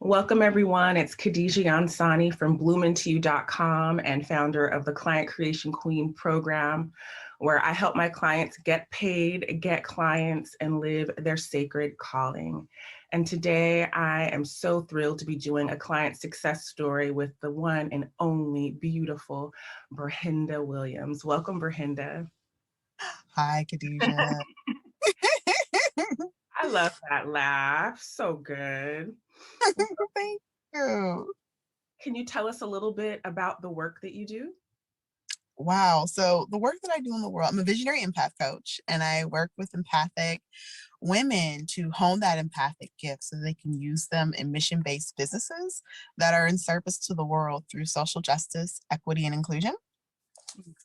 Welcome, everyone. It's Khadijah Ansani from bloomintoyou.com and founder of the Client Creation Queen program, where I help my clients get paid, get clients, and live their sacred calling. And today I am so thrilled to be doing a client success story with the one and only beautiful Brenda Williams. Welcome, Brenda. Hi, Khadijah. I love that laugh. So good. Thank you. Can you tell us a little bit about the work that you do? Wow. So, the work that I do in the world, I'm a visionary empath coach, and I work with empathic women to hone that empathic gift so they can use them in mission based businesses that are in service to the world through social justice, equity, and inclusion.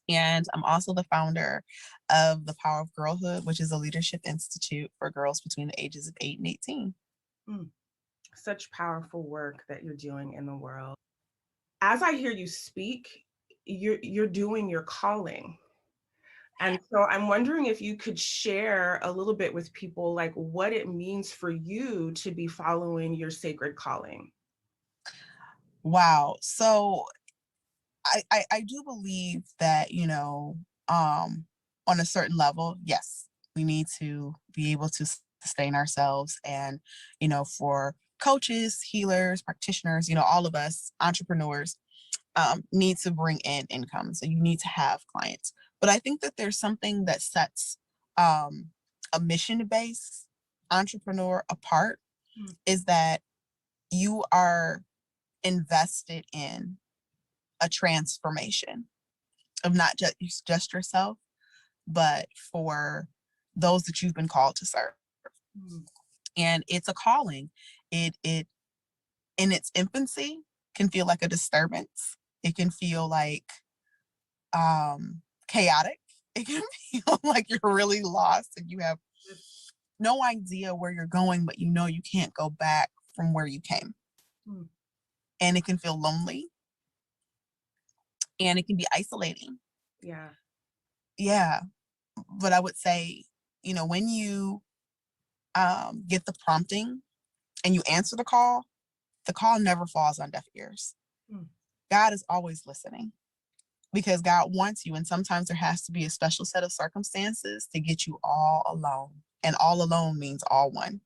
And I'm also the founder of the Power of Girlhood, which is a leadership institute for girls between the ages of 8 and 18. Mm. Such powerful work that you're doing in the world. As I hear you speak, you're doing your calling. And so I'm wondering if you could share a little bit with people like what it means for you to be following your sacred calling. Wow. So, I do believe that, on a certain level, yes, we need to be able to sustain ourselves. And, for coaches, healers, practitioners, all of us entrepreneurs need to bring in income. So you need to have clients. But I think that there's something that sets a mission based entrepreneur apart Mm. is that you are invested in a transformation of not just yourself, but for those that you've been called to serve. Mm. And it's a calling. It in its infancy can feel like a disturbance. It can feel like chaotic. It can feel like you're really lost and you have no idea where you're going, but you can't go back from where you came. Mm. And it can feel lonely and it can be isolating. Yeah. Yeah. But I would say, when you get the prompting and you answer the call never falls on deaf ears. Mm. God is always listening because God wants you. And sometimes there has to be a special set of circumstances to get you all alone. And all alone means all one.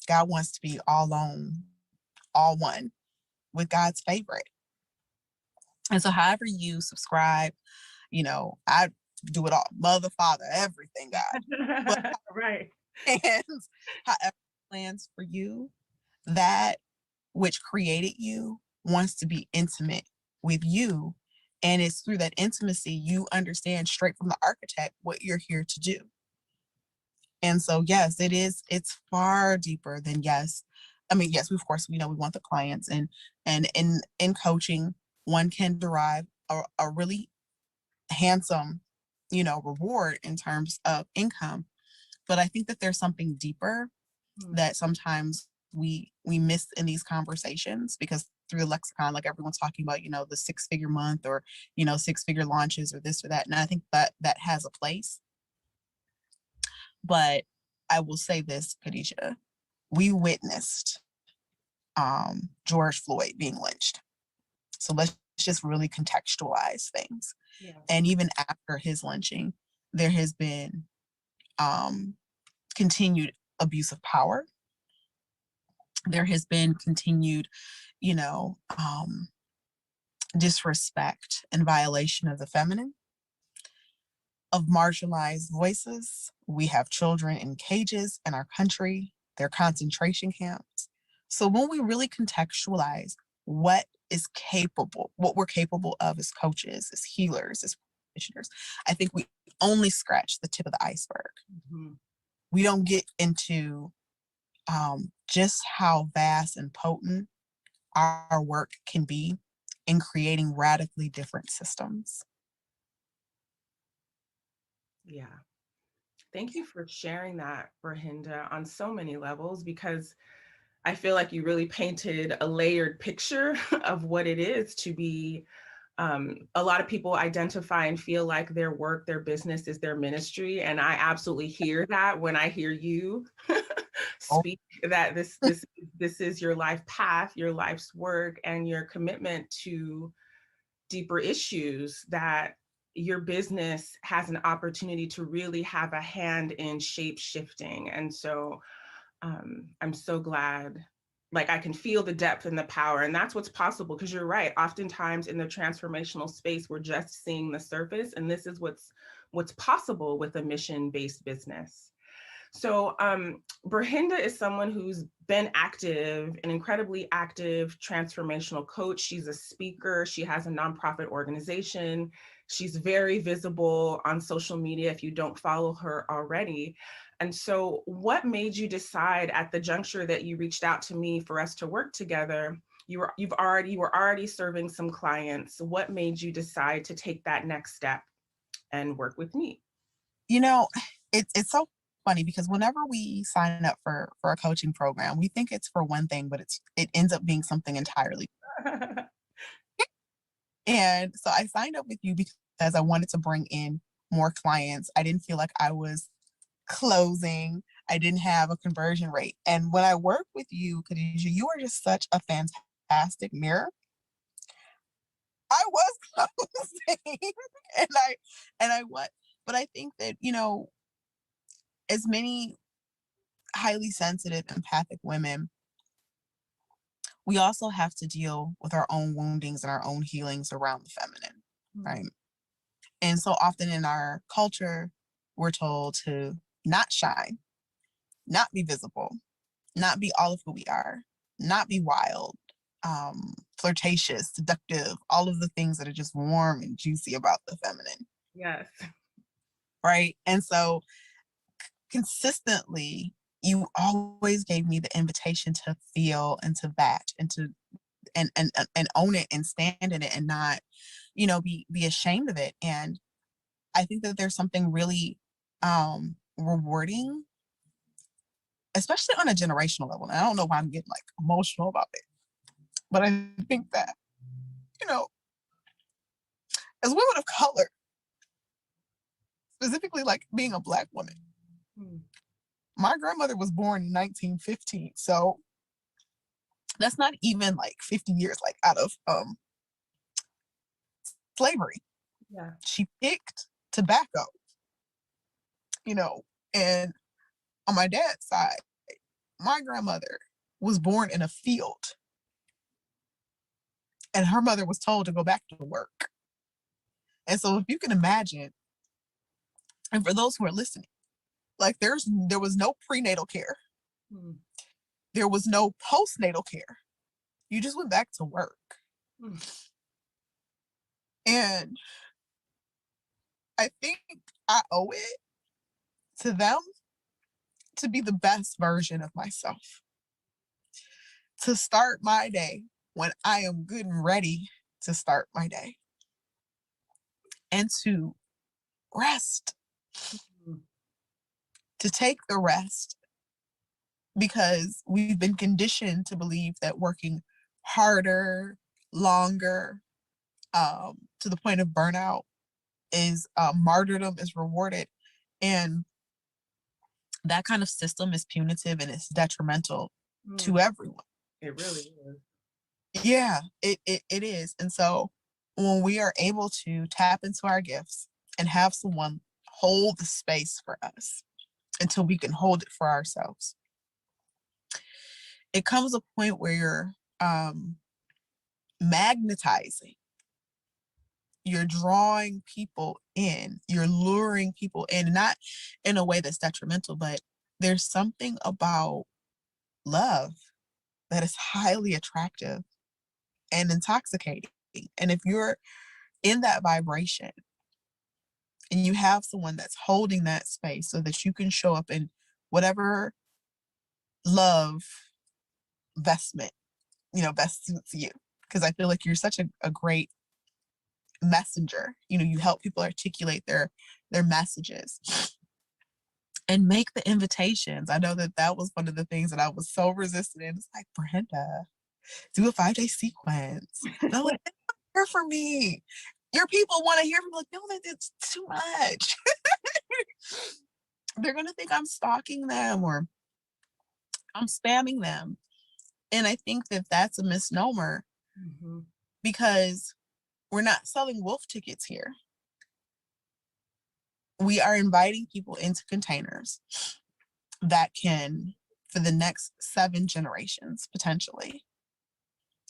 God wants to be all alone, all one with God's favorite. And so, however you subscribe, I do it all mother, father, everything, God. But Right. and however plans for you, that which created you wants to be intimate with you. And it's through that intimacy you understand straight from the architect what you're here to do. And so, yes, it's far deeper than yes. I mean, yes, of course, we know we want the clients and in coaching, one can derive a really handsome, reward in terms of income. But I think that there's something deeper Mm. that sometimes we miss in these conversations because through the lexicon, like everyone's talking about, the 6-figure month or, 6-figure launches or this or that. And I think that that has a place. But I will say this, Khadijah, we witnessed George Floyd being lynched. So let's just really contextualize things. Yes. And even after his lynching, there has been um, continued abuse of power. There has been continued, you know, um, disrespect and violation of the feminine, of marginalized voices. We have children in cages in our country, their concentration camps. So when we really contextualize what is capable, what we're capable of as coaches, as healers, as practitioners, I think we only scratch the tip of the iceberg. Mm-hmm. We don't get into just how vast and potent our work can be in creating radically different systems. Yeah. Thank you for sharing that, Brenda, on so many levels, because I feel like you really painted a layered picture of what it is to be. A lot of people identify and feel like their work, their business is their ministry. And I absolutely hear that when I hear you Oh, speak that this is your life path, your life's work, and your commitment to deeper issues, that your business has an opportunity to really have a hand in shape shifting. And so I'm so glad, like I can feel the depth and the power, and that's what's possible, because you're right. Oftentimes in the transformational space, we're just seeing the surface, and this is what's possible with a mission-based business. So Brenda is someone who's been active, an incredibly active transformational coach. She's a speaker. She has a nonprofit organization. She's very visible on social media if you don't follow her already. And so what made you decide at the juncture that you reached out to me for us to work together? You were already serving some clients. What made you decide to take that next step and work with me? It's so funny because whenever we sign up for a coaching program, we think it's for one thing, but it ends up being something entirely. And so I signed up with you because I wanted to bring in more clients. I didn't feel like I was closing. I didn't have a conversion rate. And when I work with you, Khadijah, you are just such a fantastic mirror. I was closing and I what, but I think that, as many highly sensitive, empathic women, we also have to deal with our own woundings and our own healings around the feminine, right? And so often in our culture, we're told to not shine, not be visible, not be all of who we are, not be wild, flirtatious, seductive, all of the things that are just warm and juicy about the feminine. Yes. Right. And so consistently, you always gave me the invitation to feel and to batch and to and own it and stand in it and not, be ashamed of it. And I think that there's something really rewarding, especially on a generational level. And I don't know why I'm getting like emotional about it, but I think that, you know, as women of color, specifically like being a Black woman, my grandmother was born in 1915. So that's not even like 50 years like out of slavery. Yeah. She picked tobacco, and on my dad's side, my grandmother was born in a field and her mother was told to go back to work. And so if you can imagine, and for those who are listening, like there was no prenatal care. Mm. There was no postnatal care. You just went back to work. Mm. And I think I owe it to them to be the best version of myself. To start my day when I am good and ready to start my day. And to rest. To take the rest because we've been conditioned to believe that working harder, longer, to the point of burnout is martyrdom is rewarded. And that kind of system is punitive and it's detrimental to everyone. It really is. Yeah, it is. And so when we are able to tap into our gifts and have someone hold the space for us until we can hold it for ourselves, it comes a point where you're magnetizing. You're drawing people in, you're luring people in, not in a way that's detrimental, but there's something about love that is highly attractive and intoxicating. And if you're in that vibration and you have someone that's holding that space so that you can show up in whatever love vestment, best suits you. Because I feel like you're such a great messenger. You help people articulate their messages and make the invitations. I know that was one of the things that I was so resistant in. It's like, Brenda, do a 5-day sequence. No, like, hear from me. Your people want to hear from me. Like, no, it's too much. They're gonna think I'm stalking them or I'm spamming them. And I think that that's a misnomer because we're not selling wolf tickets here. We are inviting people into containers that can, for the next 7 generations, potentially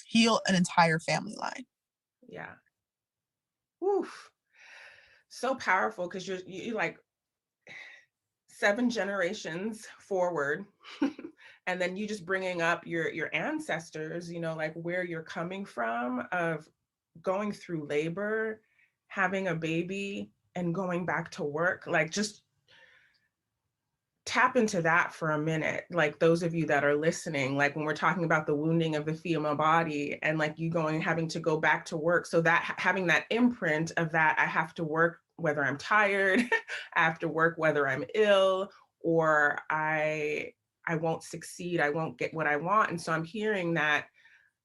heal an entire family line. Yeah. Oof. So powerful, because you're like 7 generations forward. And then you just bringing up your ancestors, you know, like where you're coming from, of going through labor, having a baby, and going back to work. Like, just tap into that for a minute. Like, those of you that are listening, like when we're talking about the wounding of the female body, and like you having to go back to work, so that having that imprint of that, I have to work whether I'm tired, I have to work whether I'm ill, or I won't succeed, I won't get what I want. And so I'm hearing that,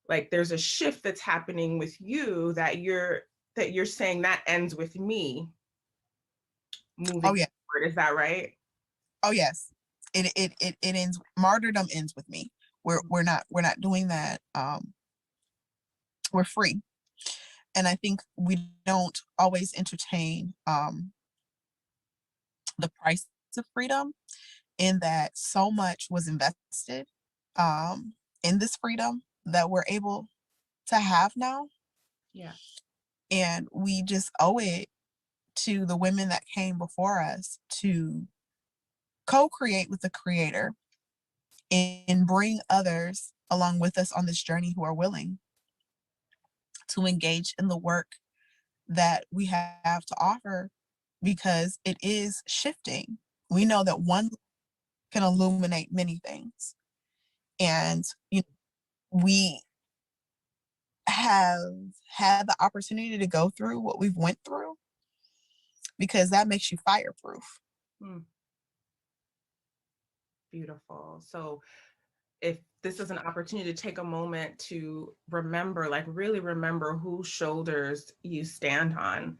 like, there's a shift that's happening with you, that you're saying that ends with me moving forward. Is that right? Oh yes. It ends, martyrdom ends with me. We're not doing that. We're free. And I think we don't always entertain the price of freedom, in that so much was invested in this freedom that we're able to have now. Yeah. And we just owe it to the women that came before us to co-create with the creator and bring others along with us on this journey who are willing to engage in the work that we have to offer, because it is shifting. We know that one can illuminate many things. And you know, we have had the opportunity to go through what we've went through, because that makes you fireproof. Beautiful. So if this is an opportunity to take a moment to remember, like really remember whose shoulders you stand on,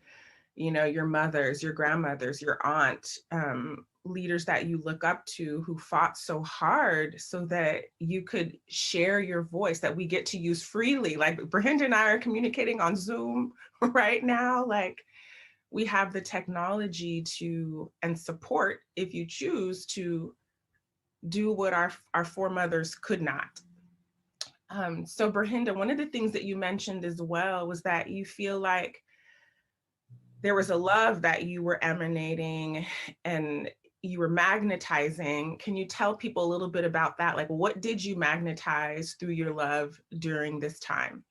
you know, your mothers, your grandmothers, your aunt, leaders that you look up to, who fought so hard so that you could share your voice, that we get to use freely. Like Brenda and I are communicating on Zoom right now. Like, we have the technology to, and support, if you choose to do what our foremothers could not. So Brenda, one of the things that you mentioned as well was that you feel like there was a love that you were emanating and you were magnetizing. Can you tell people a little bit about that? Like, what did you magnetize through your love during this time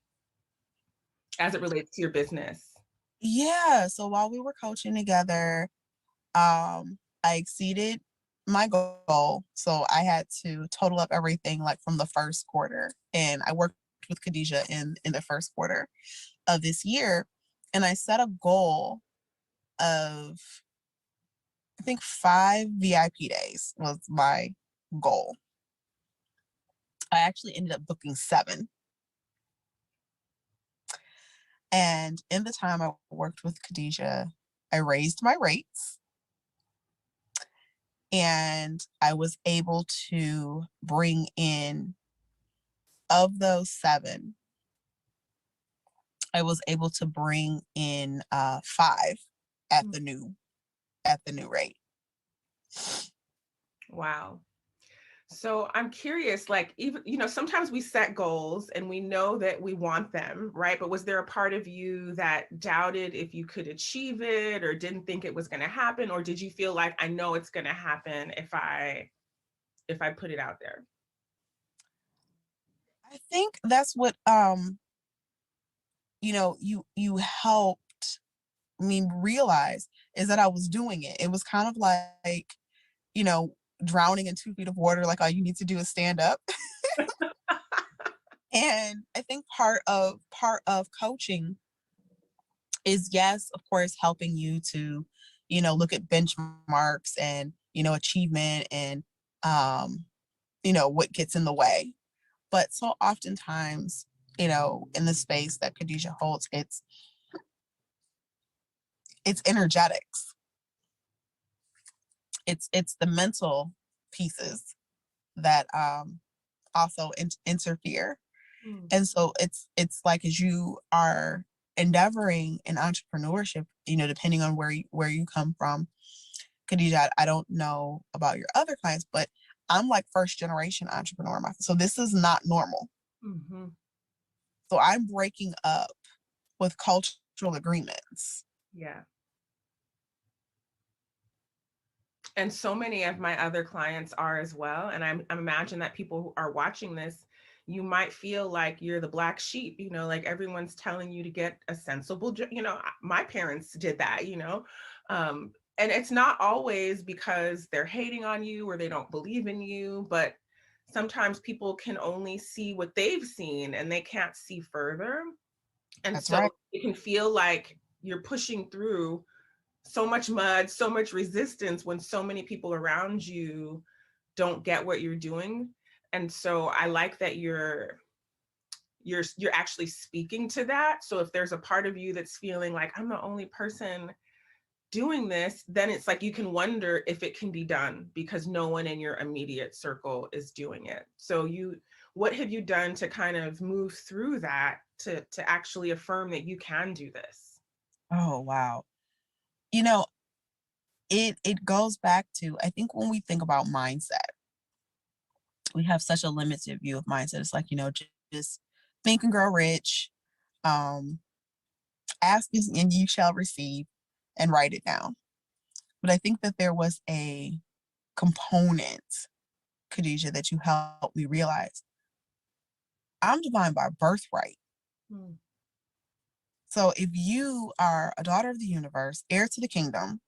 as it relates to your business? Yeah. So while we were coaching together, I exceeded my goal. So I had to total up everything, like from the first quarter. And I worked with Khadijah in the first quarter of this year. And I set a goal of, I think, 5 VIP days was my goal. I actually ended up booking 7. And in the time I worked with Khadijah, I raised my rates, and I was able to bring in, of those 7, I was able to bring in 5 at the new rate. Wow. So I'm curious, like, even, you know, sometimes we set goals and we know that we want them, right? But was there a part of you that doubted if you could achieve it, or didn't think it was going to happen? Or did you feel like, I know it's going to happen if I put it out there? I think that's what you helped me realize, is that I was doing it. It was kind of like, you know, drowning in 2 feet of water, like all you need to do is stand up. And I think part of coaching is, yes, of course, helping you to, look at benchmarks and, achievement and, what gets in the way. But so oftentimes, in the space that Khadijah holds, it's energetics. It's the mental pieces that also interfere. Mm. And so it's like, as you are endeavoring in entrepreneurship, depending on where you come from, Khadijah, I don't know about your other clients, but I'm like first generation entrepreneur. So this is not normal. Mm-hmm. So I'm breaking up with cultural agreements. Yeah. And so many of my other clients are as well. And I imagine that people who are watching this, you might feel like you're the black sheep, like everyone's telling you to get a sensible, my parents did that, and it's not always because they're hating on you or they don't believe in you, but sometimes people can only see what they've seen and they can't see further. And That's so right. it can feel like you're pushing through so much mud, so much resistance when so many people around you don't get what you're doing. And so I like that you're actually speaking to that. So if there's a part of you that's feeling like I'm the only person doing this, then it's like you can wonder if it can be done because no one in your immediate circle is doing it. So what have you done to kind of move through that to actually affirm that you can do this? Oh, wow. You know, it goes back to, I think when we think about mindset, we have such a limited view of mindset. It's like, just think and grow rich, um, ask and you shall receive, and write it down. But I think that there was a component, Khadijah, that you helped me realize. I'm divine by birthright. Hmm. So if you are a daughter of the universe, heir to the kingdom,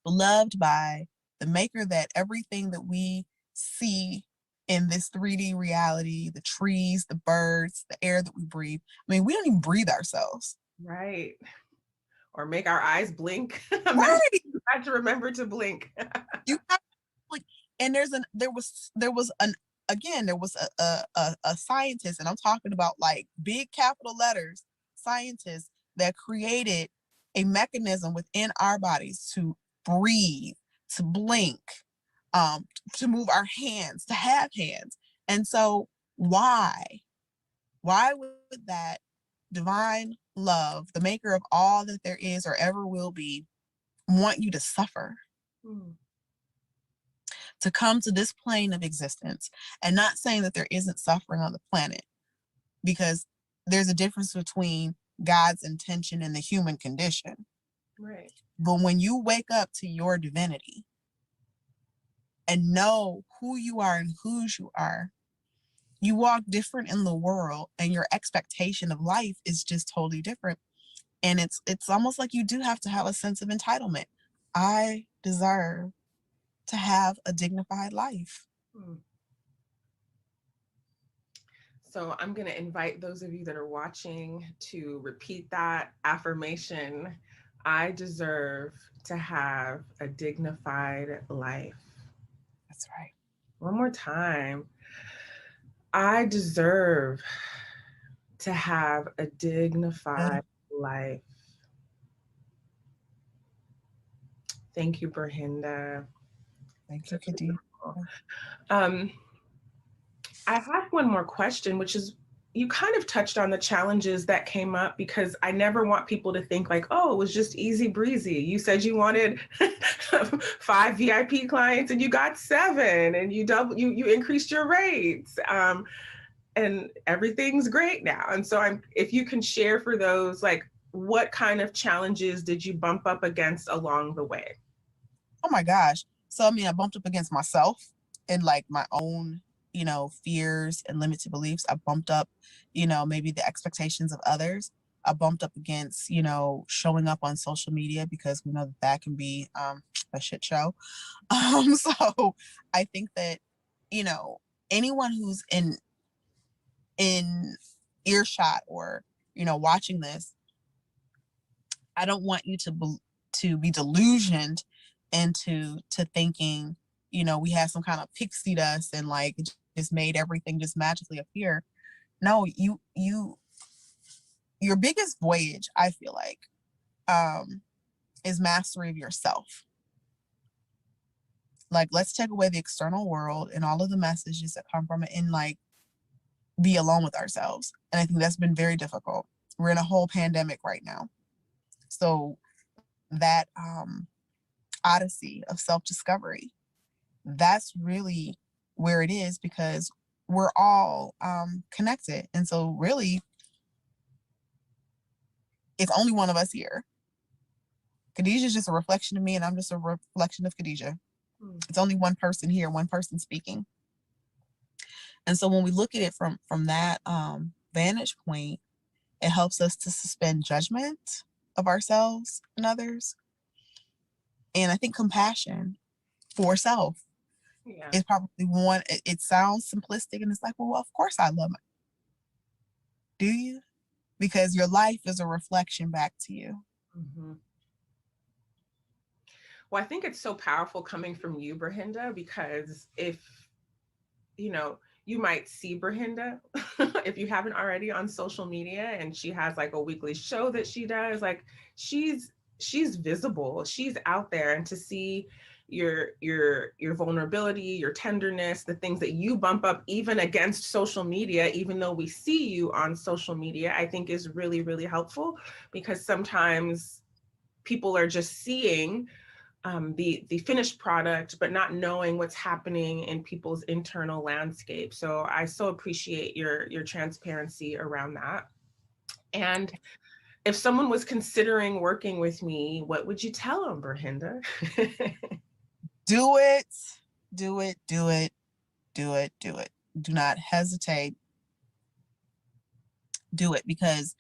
beloved by the maker that everything that we see in this 3D reality, the trees, the birds, the air that we breathe. I mean, we don't even breathe ourselves. Right. Or make our eyes blink. Imagine Right. you had to remember to blink. You have like, and there was again, there was a scientist, and I'm talking about like big capital letters, scientists that created a mechanism within our bodies to breathe, to blink, um, to move our hands, to have hands. And so why? Why would that divine love, the maker of all that there is or ever will be, want you to suffer? Hmm. To come to this plane of existence, and not saying that there isn't suffering on the planet, because there's a difference between God's intention and the human condition. Right. But when you wake up to your divinity and know who you are and whose you are, you walk different in the world, and your expectation of life is just totally different. And it's almost like you do have to have a sense of entitlement. I deserve to have a dignified life. Hmm. So I'm going to invite those of you that are watching to repeat that affirmation. I deserve to have a dignified life. That's right. One more time. I deserve to have a dignified life. Thank you, Brenda. Thank you, Such a Khadijah. beautiful. Um, I have one more question, which is you kind of touched on the challenges that came up because I never want people to think like, oh, it was just easy breezy. You said you wanted 5 VIP clients and you got 7 and you increased your rates. And everything's great now. And so if you can share for those, like what kind of challenges did you bump up against along the way? Oh my gosh. So I mean, I bumped up against myself and like my own, fears and limited beliefs. I bumped up, maybe the expectations of others. I bumped up against, showing up on social media, because we know that that can be a shit show. So I think that, you know, anyone who's in earshot, or, watching this, I don't want you to be delusioned into thinking, we had some kind of pixie dust and like it just made everything just magically appear. No, your biggest voyage, I feel like, is mastery of yourself. Like, let's take away the external world and all of the messages that come from it and like be alone with ourselves. And I think that's been very difficult. We're in a whole pandemic right now. So that odyssey of self-discovery, that's really where it is, because we're all connected. And so really, it's only one of us here. Khadijah is just a reflection of me, and I'm just a reflection of Khadijah. It's only one person here, one person speaking. And so when we look at it from that vantage point, it helps us to suspend judgment of ourselves and others. And I think compassion for self is probably one. It sounds simplistic, and it's like, well, of course I love my. Do you? Because your life is a reflection back to you. Mm-hmm. Well, I think it's so powerful coming from you, Brenda, because if, you might see Brenda if you haven't already on social media, and she has like a weekly show that she does, like she's visible, she's out there, and to see your vulnerability, your tenderness, the things that you bump up even against social media, even though we see you on social media, I think is really, really helpful, because sometimes people are just seeing the finished product, but not knowing what's happening in people's internal landscape. So I so appreciate your transparency around that. And if someone was considering working with me, what would you tell them, Brenda? Do it, do it, do it, do it, do it. Do not hesitate. Do it, because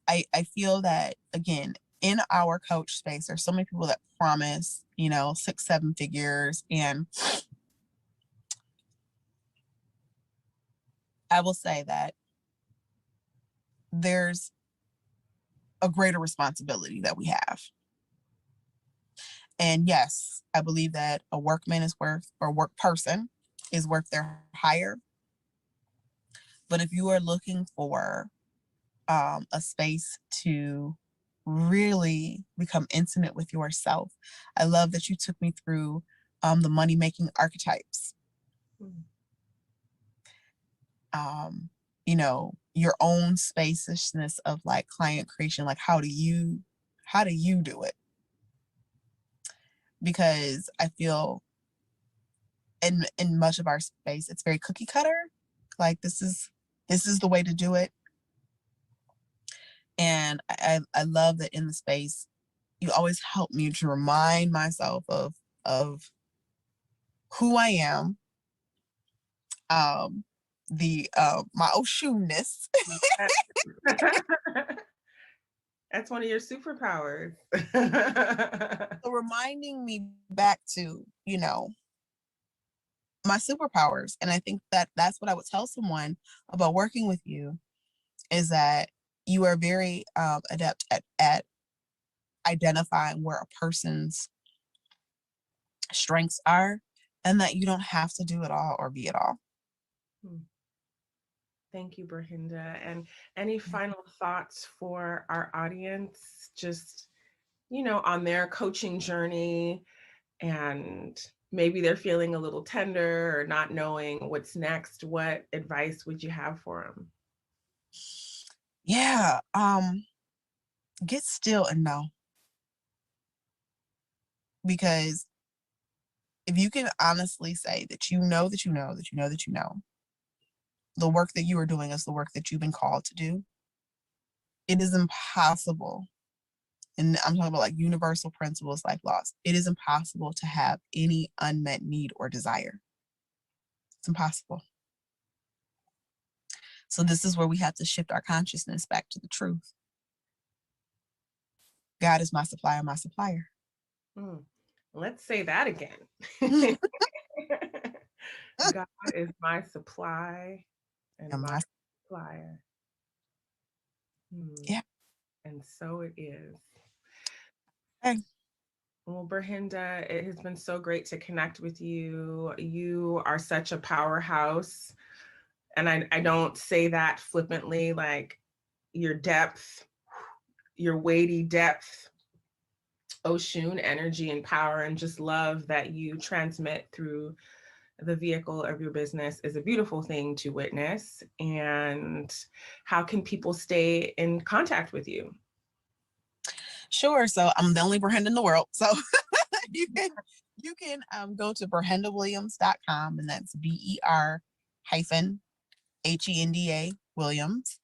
I feel that, again, in our coach space, there's so many people that promise, 6-7 figures. And I will say that there's a greater responsibility that we have. And yes, I believe that a workman is worth, or work person is worth their hire. But if you are looking for a space to really become intimate with yourself, I love that you took me through the money making archetypes. Your own spaciousness of like client creation, like how do you do it? Because I feel in much of our space, it's very cookie cutter. Like this is the way to do it. And I love that in the space, you always help me to remind myself of who I am, my Oshun-ness. That's one of your superpowers. So reminding me back to, my superpowers. And I think that that's what I would tell someone about working with you, is that you are very adept at identifying where a person's strengths are, and that you don't have to do it all or be it all. Thank you, Brenda. And any final thoughts for our audience, just, on their coaching journey, and maybe they're feeling a little tender or not knowing what's next? What advice would you have for them? Yeah. Get still and know. Because if you can honestly say that you know that you know that you know that you know, the work that you are doing is the work that you've been called to do, it is impossible. And I'm talking about like universal principles like laws. It is impossible to have any unmet need or desire. It's impossible. So this is where we have to shift our consciousness back to the truth. God is my supplier, my supplier. Let's say that again. God is my supply and my supplier. Yeah. And so it is. Okay. Well, Brenda, it has been so great to connect with you. You are such a powerhouse. And I don't say that flippantly, like your depth, your weighty depth Oshun energy and power, and just love that you transmit through the vehicle of your business is a beautiful thing to witness. And how can people stay in contact with you? Sure. So I'm the only Brenda in the world. So you can go to BrendaWilliams.com, and that's BER hyphen HENDA Williams.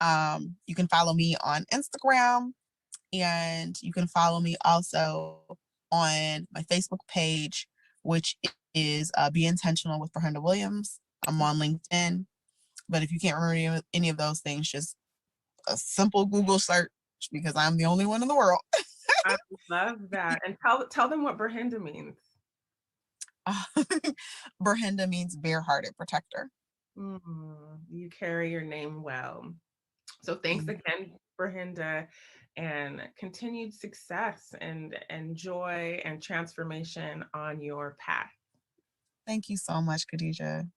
You can follow me on Instagram, and you can follow me also on my Facebook page, which is Be Intentional with Brenda Williams. I'm on LinkedIn, but if you can't remember any of those things, just a simple Google search, because I'm the only one in the world. I love that. And tell them what Brenda means. Brenda means bare-hearted protector. You carry your name well. So thanks again, Brenda, and continued success and joy and transformation on your path. Thank you so much, Khadijah.